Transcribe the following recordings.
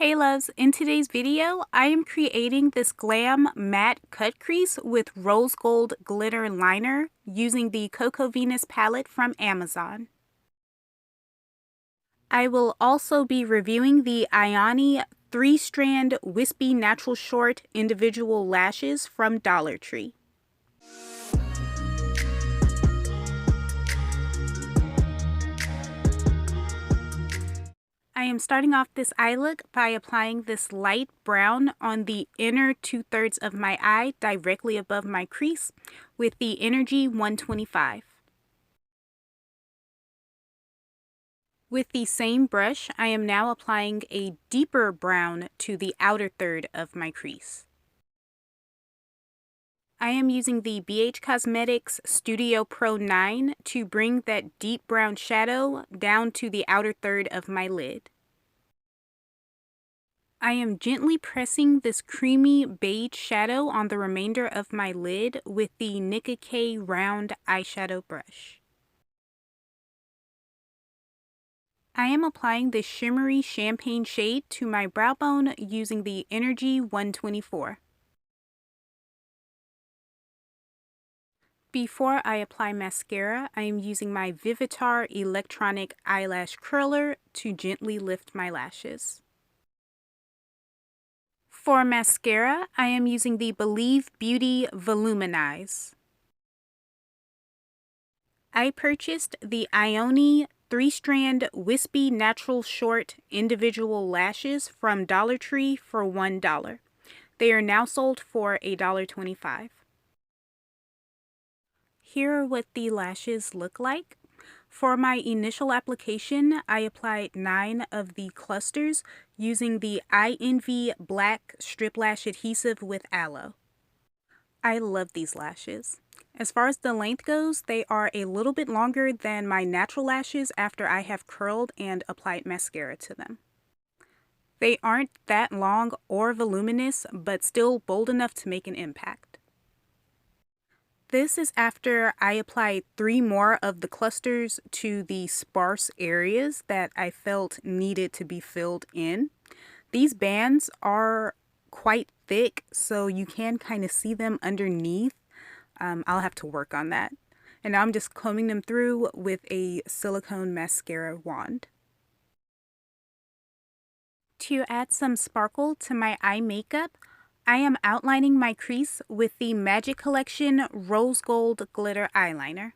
Hey loves, in today's video, I am creating this Glam matte cut crease with rose gold glitter liner using the Coco Venus palette from Amazon. I will also be reviewing the Ioni 3-strand wispy natural short individual lashes from Dollar Tree. I am starting off this eye look by applying this light brown on the inner 2/3 of my eye directly above my crease with the Energy 125. With the same brush, I am now applying a deeper brown to the outer third of my crease. I am using the BH Cosmetics Studio Pro 9 to bring that deep brown shadow down to the outer third of my lid. I am gently pressing this creamy beige shadow on the remainder of my lid with the Nicka round eyeshadow brush. I am applying this shimmery champagne shade to my brow bone using the Energy 124. Before I apply mascara, I am using my Vivitar electronic eyelash curler to gently lift my lashes. For mascara, I am using the Believe Beauty Volumin'eyes. I purchased the Ioni 3-strand wispy natural short individual lashes from Dollar Tree for $1. They are now sold for $1.25. Here are what the lashes look like. For my initial application, I applied 9 of the clusters using the Eye Envy Black Strip Lash Adhesive with Aloe. I love these lashes. As far as the length goes, they are a little bit longer than my natural lashes after I have curled and applied mascara to them. They aren't that long or voluminous, but still bold enough to make an impact. This is after I applied 3 more of the clusters to the sparse areas that I felt needed to be filled in. These bands are quite thick, so you can kind of see them underneath. I'll have to work on that. And now I'm just combing them through with a silicone mascara wand. To add some sparkle to my eye makeup, I am outlining my crease with the Magic Collection Rose Gold Glitter Eyeliner.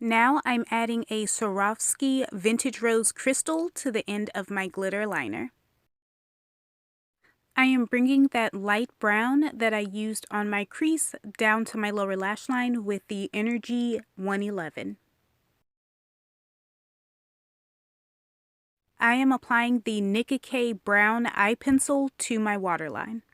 Now I'm adding a Swarovski Vintage Rose Crystal to the end of my glitter liner. I am bringing that light brown that I used on my crease down to my lower lash line with the Energy 111. I am applying the Nicka brown eye pencil to my waterline.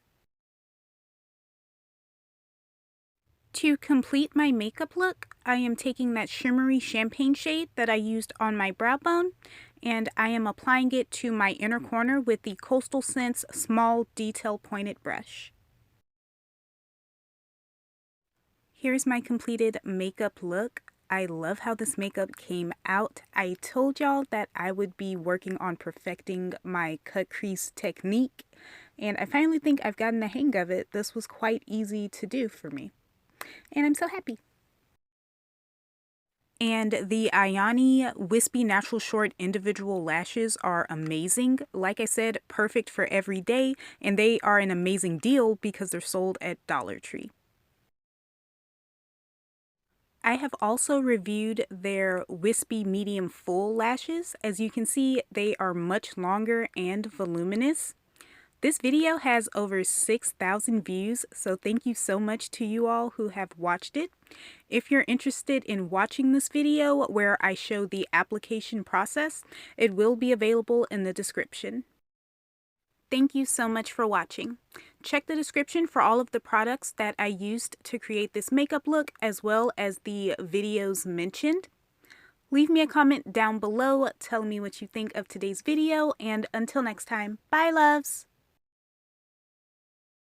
To complete my makeup look, I am taking that shimmery champagne shade that I used on my brow bone, and I am applying it to my inner corner with the Coastal Scents small detail pointed brush. Here's my completed makeup look. I love how this makeup came out. I told y'all that I would be working on perfecting my cut crease technique, and I finally think I've gotten the hang of it. This was quite easy to do for me, and I'm so happy. And the Ioni Wispy Natural Short individual lashes are amazing. Like I said, perfect for every day, and they are an amazing deal because they're sold at Dollar Tree. I have also reviewed their Wispy Medium Full lashes. As you can see, they are much longer and voluminous. This video has over 6,000 views, so thank you so much to you all who have watched it. If you're interested in watching this video where I show the application process, it will be available in the description. Thank you so much for watching. Check the description for all of the products that I used to create this makeup look, as well as the videos mentioned. Leave me a comment down below telling me what you think of today's video, and until next time, bye loves!